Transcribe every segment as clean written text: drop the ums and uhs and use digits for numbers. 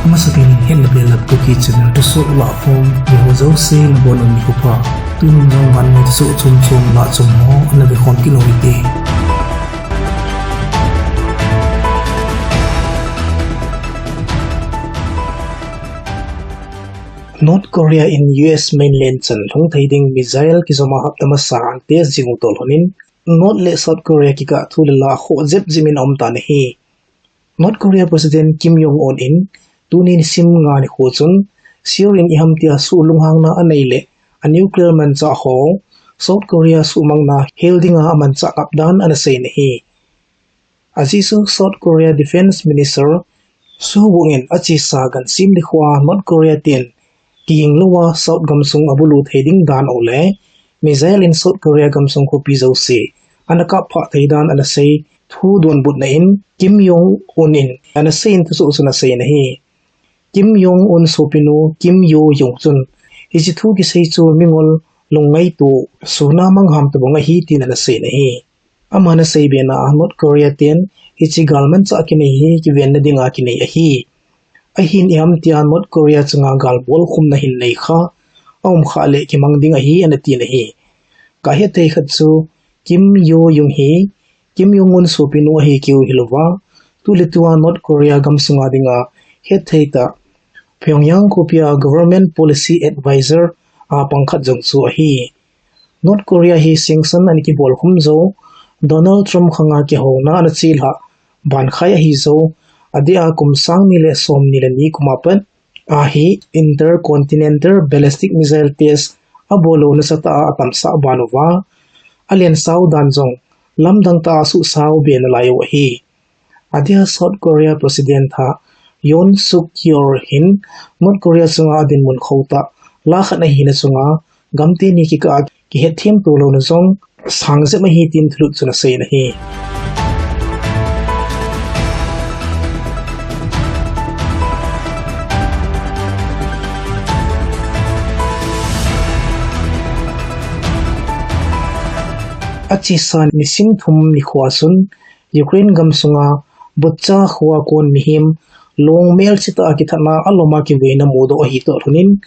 Masakin Hetna Belap Kuki channel Thusoh LAHCHOM Ngoh se na bonon ni Kupa tun ngong VANNOI Thusoh chom LAHCHOM ho ana be khon kiloite North Korea in US mainland chan thong thaiding missile kizoma haptama sa ang test jingu tol honin North le South Korea kikah thulala kho zep jimin omta ne hi North Korea President Kim Jong-un in tunin sim nga ni khochun sirin ihamtia su lunghang na Anei le a nuclear man cha ho South Korea su mangna heldinga aman cha kapdan ana sei ne hi ajisu South Korea Defense Minister su wungen achi sa gan sim li khwa North Korea tin king luwa South gamsung'a bulu theding dan ole missile in South Korea gamsung ko pizo se anaka pha theidan ana sei thu don but na in Kim Jong-un in ana sein Thusoh suna sei na hi Kim Jong-un sopinu Kim Yo Jong-chun hiji thu kisei chu mingol longai tu suna mangham to bonga hi tin ana sei na hi amana sei be na North Korea ten hiji galman cha kini hi ki ven na dinga kini a hi ahin iam tia North Korea chunga gal bol khum na hin nei kha om kha le ki mang dinga hi ana ti na hi ka he thei khat chu Kim Yo Jong hi Kim Jong-un sopinu hi kiu hilwa tu le tua North Korea gamsung'a dinga he thei ta Pyongyang kopia government policy advisor a pangkhat jong chu a hi North Korea hi sanction an kibol khum zo Donald Trump khanga ki hona na chilha ban khai hi zo adia kumsang ni le som ni le ni kumapan a hi intercontinental ballistic missile test abolo na sata atam sa banova alien sau dan jong lamdang ta su sau be na layo hi adia South Korea President ha Yoon Suk Yeol hin North Korea chunga din mun khota LAHCHOM hi na chunga gamteni kikah ki hethim tolo na jong sangze ma hi tin thlut chuna sei na hi achi san nising thum ni khwasun Ukraine gamsung'a Bucha Khoa kon mihim long mel chita kitha aloma ki boina modo hi to thunin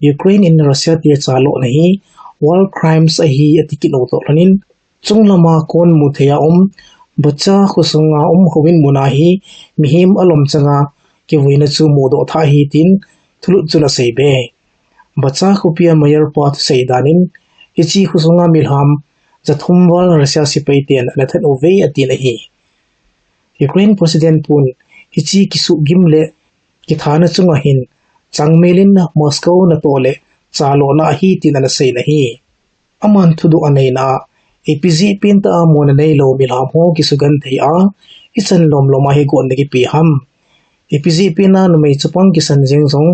Ukraine in Russia ti chaloh na hi war crimes a hi atikino to thunin chunglama kon mutheya Bucha khusung'a howin muna hi mihim alom changa ki boina chu modo tha hi tin thulut chuna seibe Bucha khupia mayor pat seidanin ichi khusung'a milham jathumwal Russia Sepaiten na that ove atin hi Ukraine President pun hichi kisu gimle kithana chunga hin changmelin Moscow na tole chaloh na hi tin ana sei na hi aman thudu anei na APG pinta mona nei lo milham ho kisugan thei a ichan loma hi gon ki pi ham APG pina no mai chupang kisan jing jong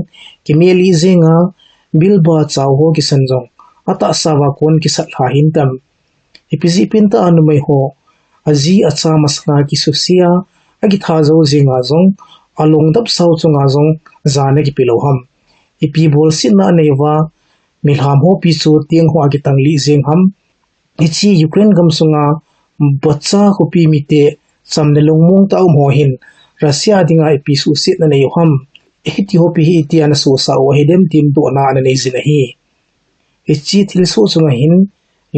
kimeli zinga bilba chaw ho kisan jong ata sawa kon kisat ha hin tam APG pinta no mai ho aji acha masna ki susia agi thazo jinga jong along dap sau chunga jong zane ki piloham ipi bol sinna neiwa milham ho pi chu tiang ho agi tangli jing ham ichi Ukraine gamsung'a Bucha khopi mite chamne longmong ta ho hin Russia dinga ipi su sit na nei ham hiti ho pi hi tiana su sa o hedem tim do na na nei zina hi ichi thil so chunga hin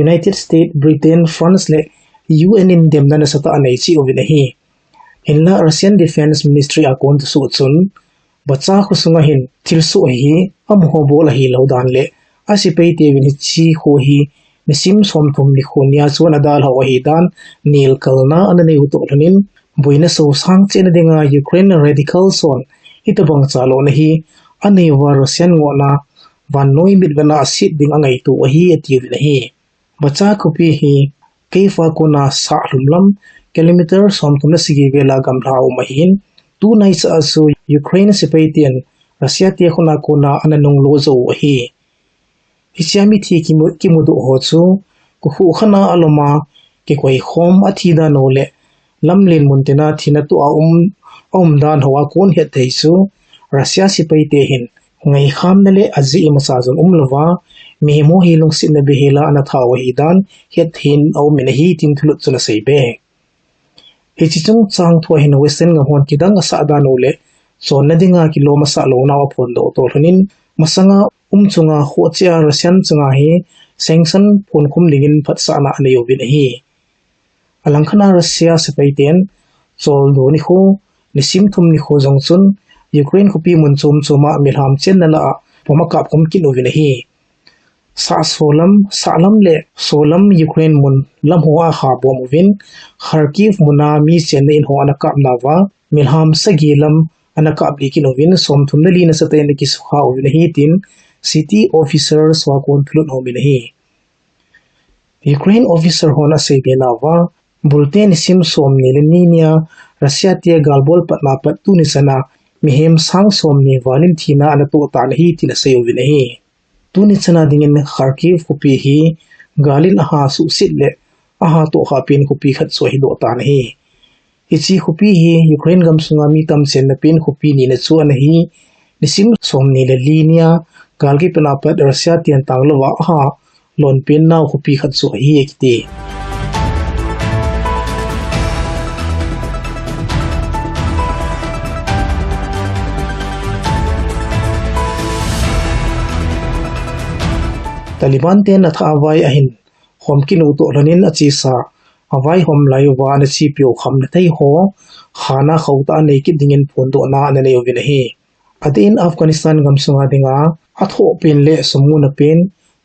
United States Britain France le UN in dem na sata anei chi ovina hi inla Russian Defense Ministry akon to su chun Bucha khusunga hin thilsu hi amho bol hi lodan le asipeite win chi ho hi nisim som thum ni khonia chuan adal ho hi dan nil kalna anani u to thanin boina so sang chen denga Ukraine radical son itabang chalo na hi ani war Russian ngona VANNOI mitgana asit ding angai tu hi ativ na hi Bucha kopi hi keifa kona sa lumlam kilometer somtumna sigi vela gamrao mahin tu nai sa asu Ukraine Sepaiten Russia te khona kona ananong lozo hi hichami thi ki mudu ho chu ku hu khana aloma ke koi khom athida nole lamlin muntena thina tu dan hawa kon he thei chu Russia Sepaite hin ngai kham nale aji masajun lova mi mo hi long sin na behela ana thawa hi dan het hin au mena hi tin thulut chuna seibe hichi chung chang thwa hin western nga hon kidang asa da nole so nadinga kilo masa lo na phondo to thunin masanga chunga khochia Russian chunga hi sanction phon khum lingin phatsa na ne yobin hi alangkhana Russia Sepaiten chol do ni khu nisim thum ni khu jongchun Ukraine khupi munchum chuma milham chen na pomakap kom kin ovin hi sa salam le solam Ukraine mun lhon'a kha bom ovin Kharkiv muna mi chen in ho ana kap nawa milham sagilam ana kap likin ovin som thum na lina saten ki sukha ovin hi tin city officer swakon thlut homin hi Ukraine officer hona sebenawa bulten sim som nilenia Russia tia galbol patna patu ni sana mihem sang som ni walin thina ana to ta hi tin sayovin hi tuni chana dingin Kharkiv kupi hi galin aha su sitle aha to kha pin kupi khat so hi do ta hi ichi kupi hi Ukraine gamsunga mi tam chen na pin kupi ni na chu an hi nisim som ni le linia galgi pena pat Russia tian tanglawa aha lon pin naw kupi khat so hi ekti Taliban ten atha awai ahin homkin uto ranin achi sa awai hom lai wa na chi pyo kham na thei ho khana khauta nei ki dingin phondo na na ne yovin hi atin Afghanistan gamsunga dinga atho pin le sumu na pin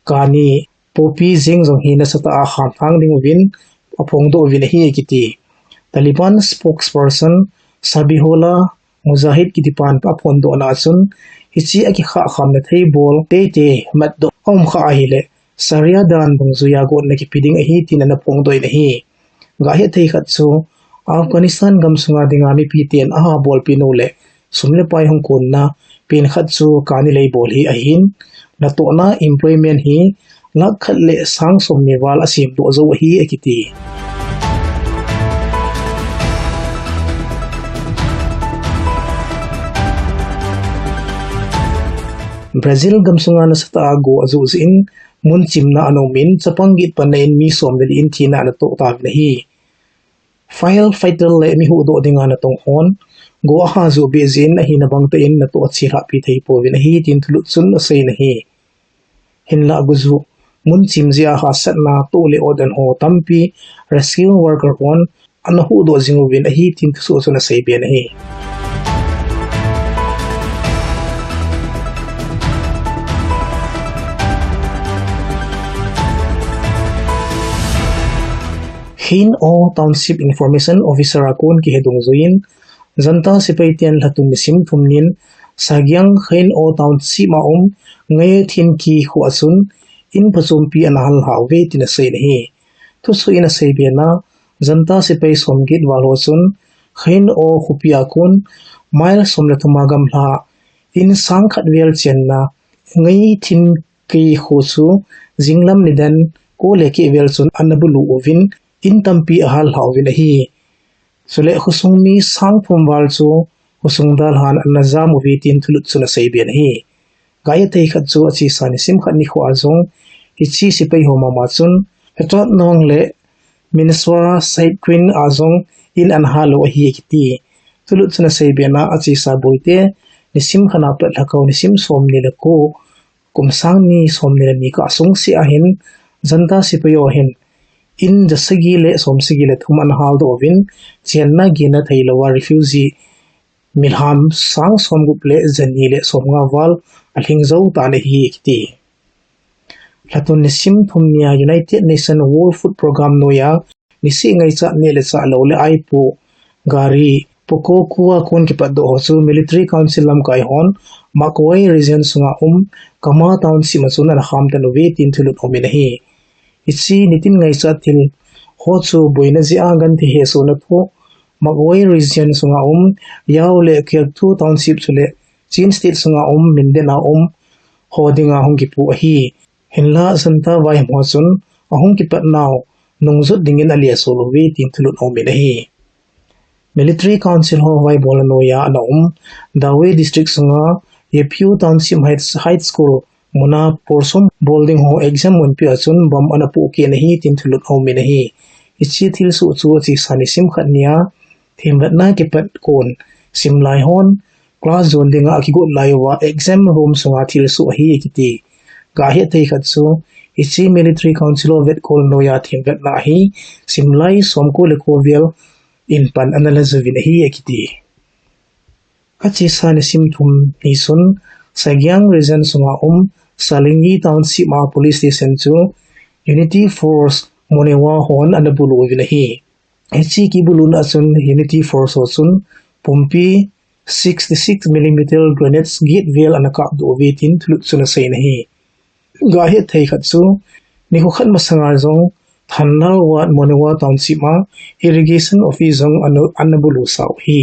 kani popi jing jong hi na sata a kham thang ding win aphong do win hi kiti Taliban spokesperson Sabihola Mujahid ki dipan pa phondo na chun hichi aki kha kham na thei bol te mat do om kha ahile Sharia dan bungzuya go na ki piding a hi tin na phong doi na hi ga he thei khat chu Afghanistan gamsunga dinga mi piten aha bol pinole sumle pai hong kon na pin khat chu kani lei bol hi ahin na to na employment hi lak khat le sang som ni wal asim do zo hi ekiti Brazil gamsunga na sata go azuzin mun chimna anomin chapangit panain mi somdali in thina na to ta na hi file fighter le mi hu do dinga na tong hon go ha zu bezin na hina bangta in na to chira pi thei po win hi tin thlut chun na sei na hi hinla guzu mun chimzia ha satna to le odan ho tampi rescue worker on an hu do jingu win hi tin Thusoh chuna sei be na hi Ngoh Township Information Officer akon ki hedong zuin Janta Sepaiten latung nisim thumnin sagyang Ngoh Township maum ngai thin ki khu asun in phachumpi anahal hawe tin sei hi Thusoh in sei bena Janta Sepai somgit walhosun Ngoh khupi akon mail somle thumagam hla in sang khatwel chenna ngai thin ki khu chu jinglam nidan ko leki wel chun anabulu ovin in tampi ahal hawin hi sule khusungmi sang phumwal chu khusungdal han anza movie tin thulut chuna seiben hi gayatei khat chu achi sani sim khat ni kho azong ichi sipai homa ma chun etot nong le miniswa side queen azong in anhalo hi kiti thulut chuna seibena achi sa boite nisim khana plat lakau nisim somni le ko kumsang ni somni ni ka sung si ahin janta sipayo hin in jasagi le somsigi le thuman hal do win chenna gina thailawa refugee milham sang somgup le zani le somnga wal alhingzo ta ne hi kiti latun nisim thumnia United Nation World Food Program noya nisi ngai cha ne le cha lo le aipu gari poko kuwa kon ki paddo hochu military council lam kai hon makoi region sunga gam'a township masuna kham ta no ve tin thulut omin hi ichi nitin ngai cha thil hochu boina ji angan thi he so na tho magoi region sunga yaw le khel2 township chule chin state sunga mindena hodinga hong ki pu hi hinla santa wai mo chun ahong ki pat naw nungzut dingin alia solo ve tin thulut omin hi military council ho wai bolano ya na dawe district sunga yepu township high school muna porsom boljing ho exam mun pi achun bam ana pu ke nahi tin thulut ho me nahi ichi thil su chu chi sani sim khatnia thimratna ke pat kon simlai hon class zone dinga akigo laiwa exam room sunga thilsu hi kiti ga he thei khatsu ichi military council of vet kol noya thimgat na hi simlai somko lekovel in pan analazavin hi ekiti achi san simthum nisun sagyang region sunga salingi township ma police station chu unity force monewa hon anabulu vinahi echi kibulun asun unity force osun pumpi 66mm grenades gate vel anaka do vetin thulut suna sei nahi ga he thei khatsu niku khat masanga jong thanna wa monewa township ma irrigation office jong anabulu sau hi